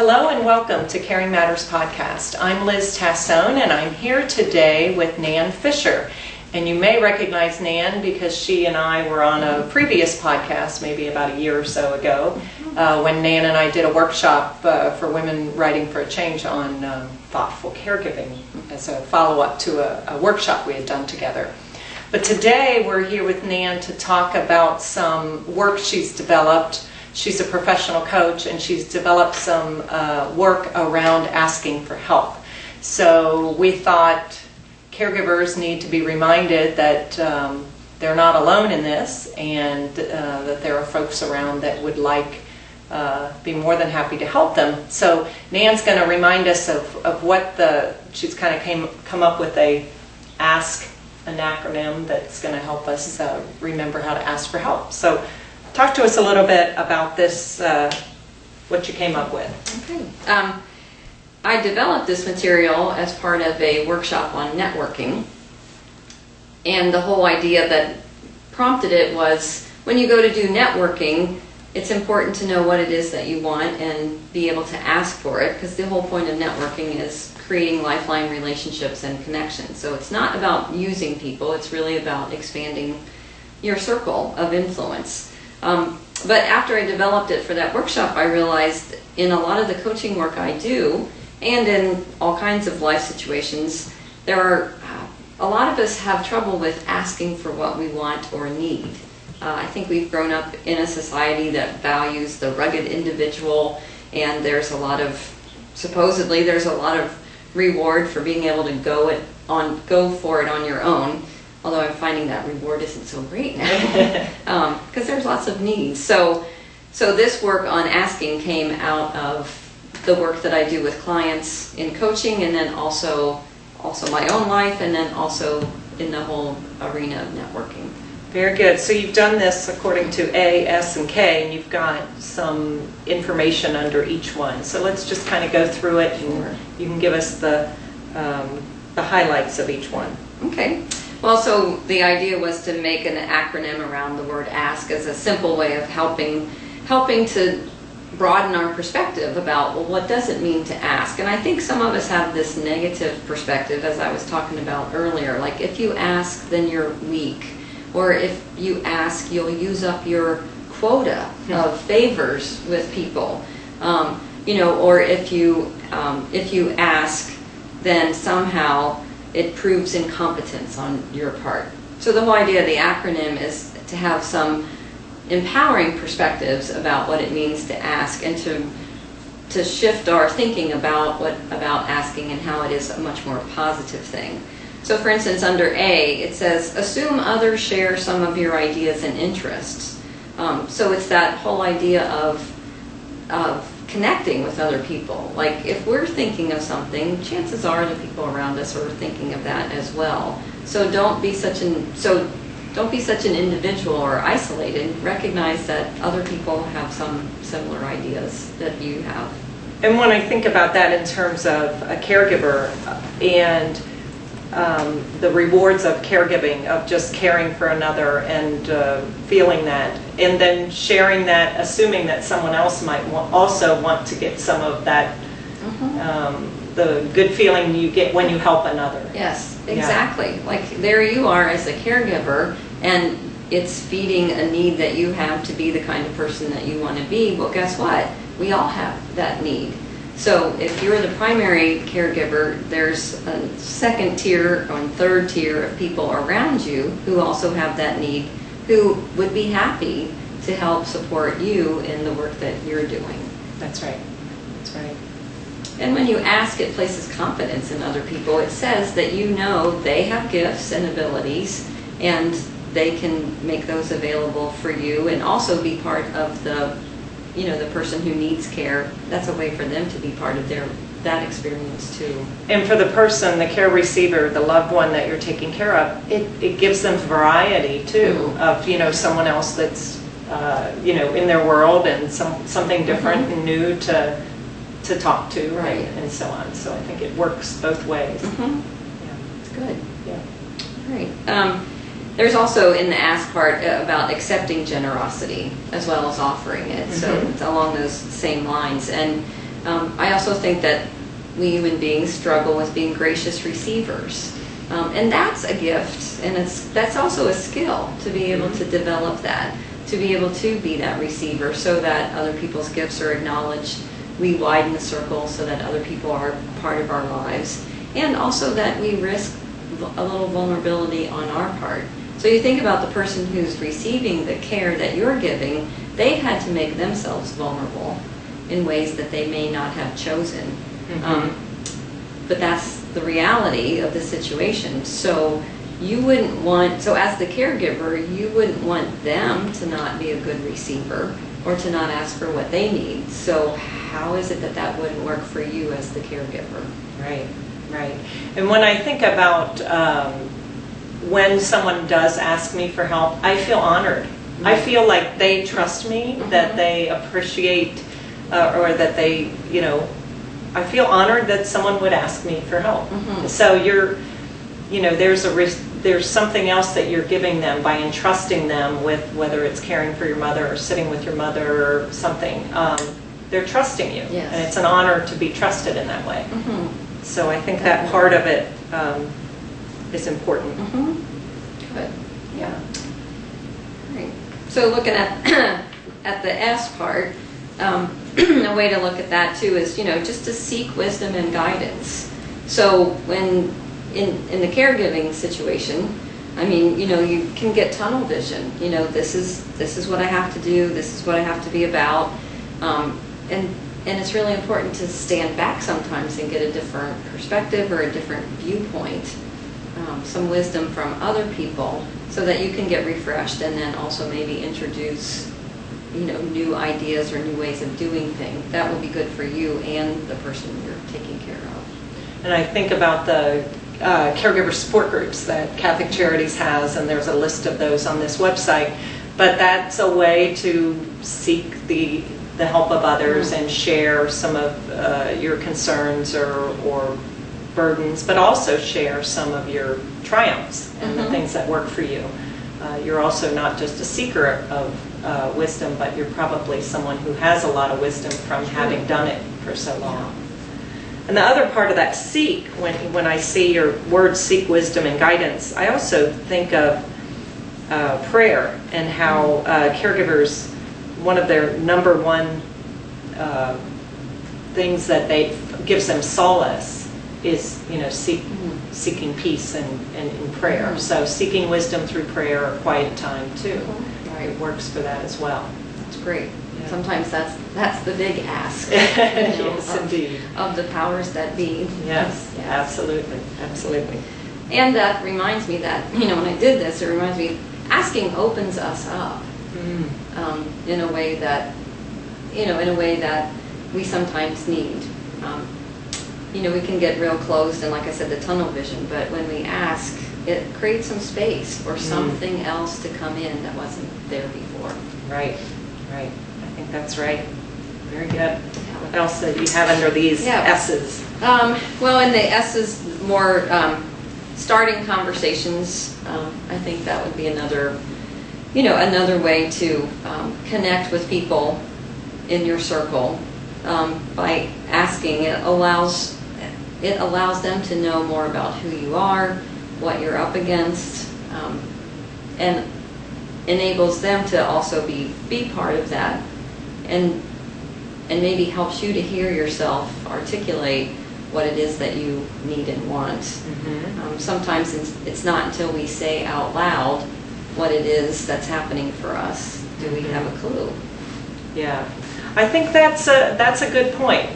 Hello and welcome to Caring Matters Podcast. I'm Liz Tassone and I'm here today with Nan Fischer. And you may recognize Nan because she and I were on a previous podcast, maybe about a year or so ago, when Nan and I did a workshop for women writing for a change on thoughtful caregiving as a follow-up to a workshop we had done together. But today we're here with Nan to talk about some work she's developed. She's a professional coach and she's developed some work around asking for help. So we thought caregivers need to be reminded that they're not alone in this, and that there are folks around that would be more than happy to help them. So Nan's going to remind us of what she's kind of come up with an acronym that's going to help us remember how to ask for help. So talk to us a little bit about this, what you came up with. Okay. I developed this material as part of a workshop on networking, and the whole idea that prompted it was when you go to do networking, it's important to know what it is that you want and be able to ask for it, because the whole point of networking is creating lifeline relationships and connections. So it's not about using people, it's really about expanding your circle of influence. But after I developed it for that workshop, I realized in a lot of the coaching work I do, and in all kinds of life situations, there are a lot of us have trouble with asking for what we want or need. I think we've grown up in a society that values the rugged individual, and supposedly there's a lot of reward for being able to go for it on your own. Although I'm finding that reward isn't so great now, because there's lots of needs. So this work on asking came out of the work that I do with clients in coaching, and then also my own life, and then also in the whole arena of networking. Very good. So you've done this according to A, S, and K, and you've got some information under each one. So let's just kind of go through it, and you can give us the highlights of each one. Okay. Well, so the idea was to make an acronym around the word ask as a simple way of helping to broaden our perspective about, well, what does it mean to ask? And I think some of us have this negative perspective, as I was talking about earlier. Like, if you ask, then you're weak. Or if you ask, you'll use up your quota of favors with people. Or if you ask, then somehow it proves incompetence on your part. So the whole idea of the acronym is to have some empowering perspectives about what it means to ask, and to shift our thinking about asking and how it is a much more positive thing. So for instance, under A, it says, assume others share some of your ideas and interests. So it's that whole idea of connecting with other people. Like, if we're thinking of something, chances are the people around us are thinking of that as well. So don't be such an individual or isolated. Recognize that other people have some similar ideas that you have. And when I think about that in terms of a caregiver and the rewards of caregiving, of just caring for another and feeling that, and then sharing that, assuming that someone else might also want to get some of that, the good feeling you get when you help another. Yes, exactly. Yeah. Like, there you are as a caregiver, and it's feeding a need that you have to be the kind of person that you want to be. Well, guess what? We all have that need. So if you're the primary caregiver, there's a second tier or third tier of people around you who also have that need, who would be happy to help support you in the work that you're doing. That's right. That's right. And when you ask, it places confidence in other people. It says that you know they have gifts and abilities, and they can make those available for you, and also be part of the person who needs care. That's a way for them to be part of that experience too. And for the person, the care receiver, the loved one that you're taking care of, it gives them variety too, of someone else that's in their world, and something different and new to talk to, right, and so on. So I think it works both ways. Yeah, it's good. Yeah. Right. There's also in the ask part about accepting generosity as well as offering it. So it's along those same lines. And I also think that we human beings struggle with being gracious receivers. And that's a gift, and that's also a skill to be able to develop that, to be able to be that receiver so that other people's gifts are acknowledged. We widen the circle so that other people are part of our lives, and also that we risk a little vulnerability on our part. So you think about the person who's receiving the care that you're giving, they had to make themselves vulnerable in ways that they may not have chosen. But that's the reality of the situation. So you wouldn't want, so as the caregiver, you wouldn't want them to not be a good receiver or to not ask for what they need. So how is it that that wouldn't work for you as the caregiver? Right, right. And when I think about when someone does ask me for help, I feel honored. I feel like they trust me, that they appreciate, or that they, I feel honored that someone would ask me for help. So there's something else that you're giving them by entrusting them with, whether it's caring for your mother or sitting with your mother or something. They're trusting you, Yes. and it's an honor to be trusted in that way. So I think that part of it is important. Good. Yeah. Right. So looking at at the S part, a way to look at that too is, just to seek wisdom and guidance. So when in the caregiving situation, I mean, you can get tunnel vision. This is what I have to do. This is what I have to be about. And it's really important to stand back sometimes and get a different perspective or a different viewpoint, some wisdom from other people, so that you can get refreshed and then also maybe introduce new ideas or new ways of doing things. That would be good for you and the person you're taking care of. And I think about the caregiver support groups that Catholic Charities has, and there's a list of those on this website. But that's a way to seek the help of others and share some of your concerns or burdens, but also share some of your triumphs and the things that work for you. You're also not just a seeker of wisdom, but you're probably someone who has a lot of wisdom from having done it for so long. And the other part of that seek, when I see your word seek wisdom and guidance, I also think of prayer and how caregivers, one of their number one things that gives them solace is seeking peace and in prayer. So seeking wisdom through prayer or quiet time too. It works for that as well. That's great. Yeah. Sometimes that's the big ask. Yes, indeed. Of the powers that be. Yes, absolutely, absolutely. And that reminds me that when I did this, it reminds me asking opens us up in a way that we sometimes need. We can get real closed and, like I said, the tunnel vision. But when we ask, it creates some space for something else to come in that wasn't there before. Right. I think that's right. Very good. What else do you have under these S's? Well, in the S's, more starting conversations. I think that would be another way to connect with people in your circle by asking. It allows them to know more about who you are, what you're up against, and enables them to also be part of that, and maybe helps you to hear yourself articulate what it is that you need and want. Sometimes it's not until we say out loud what it is that's happening for us do we have a clue. Yeah, I think that's a good point.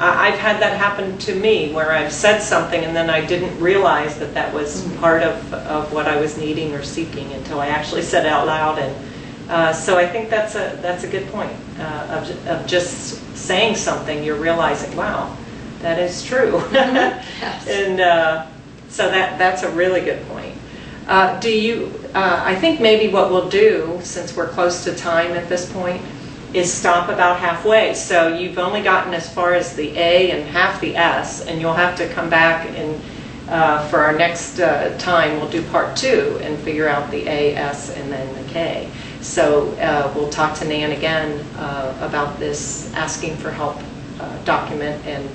I've had that happen to me where I've said something and then I didn't realize that was part of what I was needing or seeking until I actually said it out loud. And so I think that's a good point of just saying something. You're realizing, wow, that is true. Yes. And so that's a really good point. I think maybe what we'll do, since we're close to time at this point, is stop about halfway. So you've only gotten as far as the A and half the S, and you'll have to come back and for our next time we'll do part 2 and figure out the A, S, and then the K. So we'll talk to Nan again about this asking for help document and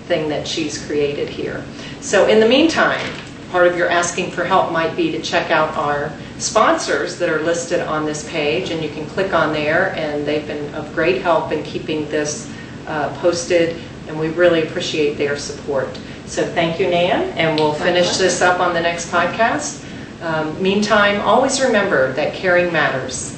thing that she's created here. So in the meantime, part of your asking for help might be to check out our sponsors that are listed on this page, and you can click on there, and they've been of great help in keeping this posted, and we really appreciate their support. So thank you, Nan, and we'll finish this up on the next podcast. Meantime, always remember that caring matters.